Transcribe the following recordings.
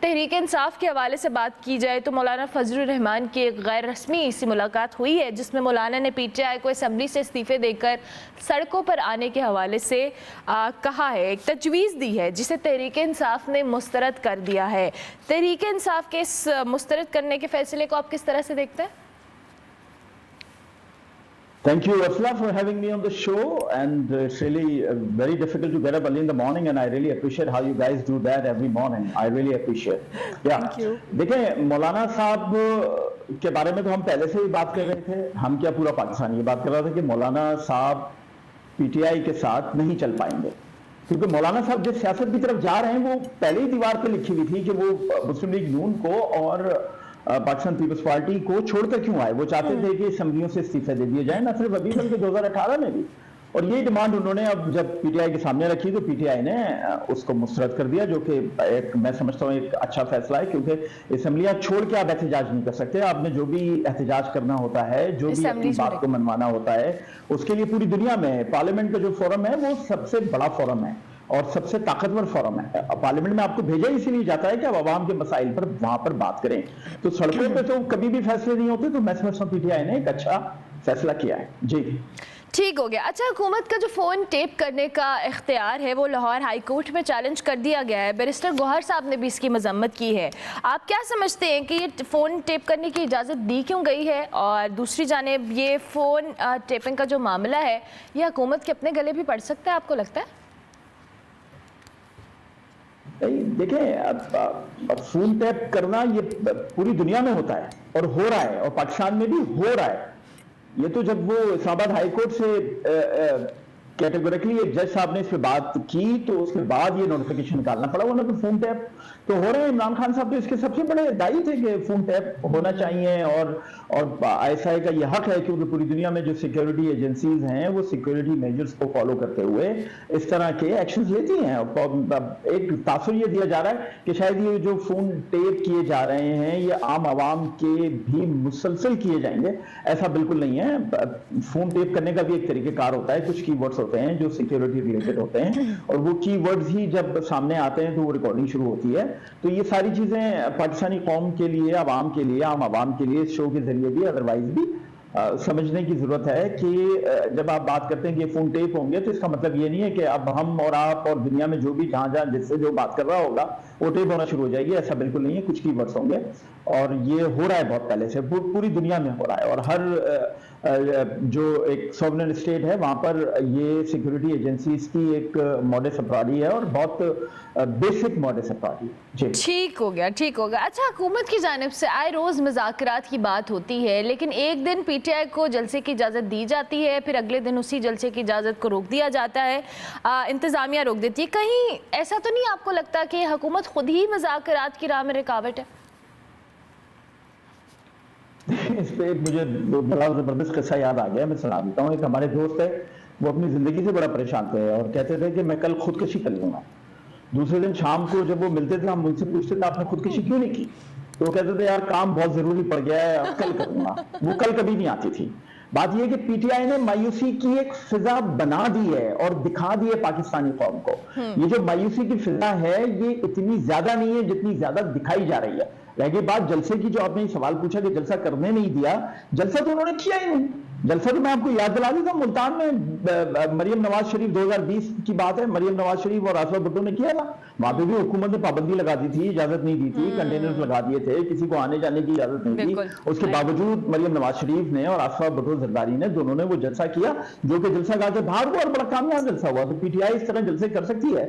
تحریک انصاف کے حوالے سے بات کی جائے تو مولانا فضل الرحمان کی ایک غیر رسمی سی ملاقات ہوئی ہے جس میں مولانا نے پی ٹی آئی کو اسمبلی سے استعفے دے کر سڑکوں پر آنے کے حوالے سے کہا ہے، ایک تجویز دی ہے جسے تحریک انصاف نے مسترد کر دیا ہے۔ تحریک انصاف کے اس مسترد کرنے کے فیصلے کو آپ کس طرح سے دیکھتے ہیں؟ Thank you, Ursula, for having me on the show, and it's really very difficult to get up early in the morning, and I really appreciate how you guys do that every morning. I really appreciate. Yeah. Thank you. دیکھیں مولانا صاحب کے بارے میں تو ہم پہلے سے ہی بات کر رہے تھے، ہم کیا پورا پاکستان یہ بات کر رہا تھا کہ مولانا صاحب پی ٹی آئی کے ساتھ نہیں چل پائیں گے، کیونکہ مولانا صاحب جس سیاست کی طرف جا رہے ہیں وہ پہلے ہی دیوار پہ لکھی ہوئی تھی کہ وہ مسلم لیگ نون کو اور پاکستان پیپلز پارٹی کو چھوڑ کر کیوں آئے۔ وہ چاہتے تھے کہ اسمبلیوں سے استعفے دے دیے جائیں، نہ صرف ابھی بلکہ 2018 میں بھی، اور یہ ڈیمانڈ انہوں نے اب جب پی ٹی آئی کے سامنے رکھی تو پی ٹی آئی نے اس کو مسترد کر دیا، جو کہ ایک میں سمجھتا ہوں ایک اچھا فیصلہ ہے، کیونکہ اسمبلیاں چھوڑ کے آپ احتجاج نہیں کر سکتے۔ آپ نے جو بھی احتجاج کرنا ہوتا ہے، جو بھی اپنی بات کو منوانا ہوتا ہے، اس کے لیے پوری دنیا میں پارلیمنٹ کا جو فورم ہے وہ سب سے بڑا فورم ہے اور سب سے طاقتور فورم ہے۔ پارلیمنٹ میں آپ کو بھیجا اسی لیے جاتا ہے کہ آپ عوام کے مسائل پر وہاں پر بات کریں، تو سڑکوں پہ تو کبھی بھی فیصلے نہیں ہوتے، تو میں سمجھتا ہوں پی ٹی آئی نے ایک اچھا فیصلہ کیا ہے۔ جی ٹھیک ہو گیا۔ اچھا، حکومت کا جو فون ٹیپ کرنے کا اختیار ہے وہ لاہور ہائی کورٹ میں چیلنج کر دیا گیا ہے، بیرسٹر گوہر صاحب نے بھی اس کی مذمت کی ہے۔ آپ کیا سمجھتے ہیں کہ یہ فون ٹیپ کرنے کی اجازت دی کیوں گئی ہے، اور دوسری جانب یہ فون ٹیپنگ کا جو معاملہ ہے یہ حکومت کے اپنے گلے بھی پڑ سکتا ہے، آپ کو لگتا ہے؟ دیکھیں فون ٹیپ کرنا یہ پوری دنیا میں ہوتا ہے اور ہو رہا ہے، اور پاکستان میں بھی ہو رہا ہے۔ یہ تو جب وہ اسلام آباد ہائی کورٹ سے کیٹیگوریکلی ایک جج صاحب نے اس پہ بات کی تو اس کے بعد یہ نوٹیفیکیشن نکالنا پڑا، ورنہ تو فون ٹیپ تو ہو رہے ہیں۔ عمران خان صاحب تو اس کے سب سے بڑے داعی تھے کہ فون ٹیپ ہونا چاہیے، اور آئی ایس آئی کا یہ حق ہے کیونکہ پوری دنیا میں جو سیکیورٹی ایجنسیز ہیں وہ سیکیورٹی میجرز کو فالو کرتے ہوئے اس طرح کے ایکشنز لیتی ہیں۔ ایک تاثر یہ دیا جا رہا ہے کہ شاید یہ جو فون ٹیپ کیے جا رہے ہیں یہ عام عوام کے بھی مسلسل کیے جائیں گے، ایسا بالکل نہیں ہے۔ فون ٹیپ کرنے کا بھی ایک طریقہ کار ہوتا ہے، کچھ کی ورڈز ہوتے ہیں جو سیکیورٹی ریلیٹڈ ہوتے ہیں، اور وہ کی ورڈز ہی جب سامنے آتے ہیں تو وہ ریکارڈنگ شروع ہوتی ہے۔ تو یہ ساری چیزیں پاکستانی قوم کے لیے، عوام کے لیے، عام عوام کے لیے اس شو کے ذریعے بھی ادروائز بھی سمجھنے کی ضرورت ہے کہ جب آپ بات کرتے ہیں کہ یہ فون ٹیپ ہوں گے تو اس کا مطلب یہ نہیں ہے کہ اب ہم اور آپ اور دنیا میں جو بھی جہاں جس سے جو بات کر رہا ہوگا وہ ٹیپ ہونا شروع ہو جائے گی، ایسا بالکل نہیں ہے۔ کچھ کی ورڈز ہوں گے، اور یہ ہو رہا ہے بہت پہلے سے، پوری دنیا میں ہو رہا ہے، اور ہر جو ایک سوورن اسٹیٹ ہے وہاں پر یہ سیکیورٹی ایجنسیز کی ایک موڈس اپراڈی ہے، اور بہت بیسک موڈس اپراڈی ہے۔ جی ٹھیک ہو گیا، ٹھیک ہو گیا۔ اچھا، حکومت کی جانب سے آئے روز مذاکرات کی بات ہوتی ہے، لیکن ایک دن پی ٹی آئی کو جلسے کی اجازت دی جاتی ہے، پھر اگلے دن اسی جلسے کی اجازت کو روک دیا جاتا ہے، انتظامیہ روک دیتی ہے۔ کہیں ایسا تو نہیں آپ کو لگتا کہ حکومت خود ہی مذاکرات کی راہ میں رکاوٹ ہے؟ اس پہ مجھے بڑا زبردست قصہ یاد آ گیا، میں سنا دیتا ہوں۔ ایک ہمارے دوست ہے، وہ اپنی زندگی سے بڑا پریشان تھے اور کہتے تھے کہ میں کل خودکشی کر لوں گا۔ دوسرے دن شام کو جب وہ ملتے تھے ہم ان سے پوچھتے تھے آپ نے خودکشی کیوں نہیں کی، تو وہ کہتے تھے یار کام بہت ضروری پڑ گیا ہے، اب کل کروں گا۔ وہ کل کبھی نہیں آتی تھی۔ بات یہ کہ پی ٹی آئی نے مایوسی کی ایک فضا بنا دی ہے اور دکھا دی ہے پاکستانی قوم کو۔ یہ جو مایوسی کی فضا ہے یہ اتنی زیادہ نہیں ہے جتنی زیادہ دکھائی جا رہی ہے۔ رہ گئی بات جلسے کی، جو آپ نے سوال پوچھا کہ جلسہ کرنے نہیں دیا، جلسہ تو انہوں نے کیا ہی نہیں۔ جلسہ تو میں آپ کو یاد دلا دیتا ہوں، ملتان میں مریم نواز شریف 2020 کی بات ہے، مریم نواز شریف اور آصفہ بھٹو نے کیا تھا، وہاں پہ بھی حکومت نے پابندی لگا دی تھی، اجازت نہیں دی تھی، کنٹینرز لگا دیے تھے، کسی کو آنے جانے کی اجازت نہیں تھی۔ اس کے باوجود مریم نواز شریف نے اور آصفہ بھٹو زرداری نے دونوں نے وہ جلسہ کیا، جو کہ جلسہ گاہ کے باہر ہوا اور بڑا کامیاب جلسہ ہوا۔ تو پی ٹی آئی اس طرح جلسے کر سکتی ہے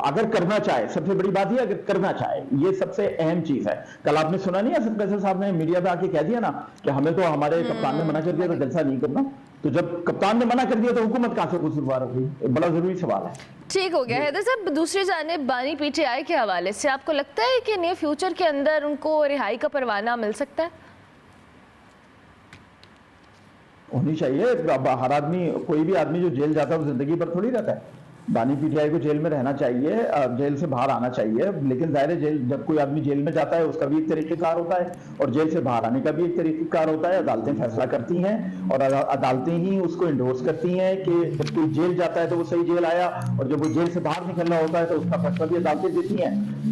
اگر کرنا چاہے۔ سب سے بڑی بات یہ اگر کرنا چاہے، یہ سب سے اہم چیز ہے۔ کل آپ نے سنا نہیں اسد قیصر صاحب نے میڈیا پہ آ کے کہہ دیا نا کہ ہمیں تو ہمارے کپتان نے منع کر دیا تو جلسہ نہیں کرنا، تو جب کپتان نے منع کر دیا تو حکومت کہاں سے قصوروار ہوگی؟ بڑا ضروری سوال ہے۔ ٹھیک ہو گیا۔ حیدر صاحب، دوسری جانب بانی پی ٹی آئی کے حوالے سے آپ کو لگتا ہے کہ نیئر فیوچر کے اندر ان کو رہائی کا پروانہ مل سکتا ہے؟ ہونی چاہیے۔ ہر آدمی، کوئی بھی آدمی جو جیل جاتا ہے وہ زندگی پر تھوڑی رہتا ہے۔ بانی پی ٹی آئی کو جیل میں رہنا چاہیے، جیل سے باہر آنا چاہیے، لیکن ظاہر ہے جب کوئی آدمی جیل میں جاتا ہے اس کا بھی ایک طریقہ کار ہوتا ہے اور جیل سے باہر آنے کا بھی ایک طریقہ کار ہوتا ہے۔ عدالتیں فیصلہ کرتی ہیں اور عدالتیں ہی اس کو انڈورس کرتی ہیں کہ جب کوئی جیل جاتا ہے تو وہ صحیح جیل آیا، اور جب وہ جیل سے باہر نکلنا ہوتا ہے تو اس کا فیصلہ بھی عدالتیں دیتی ہیں۔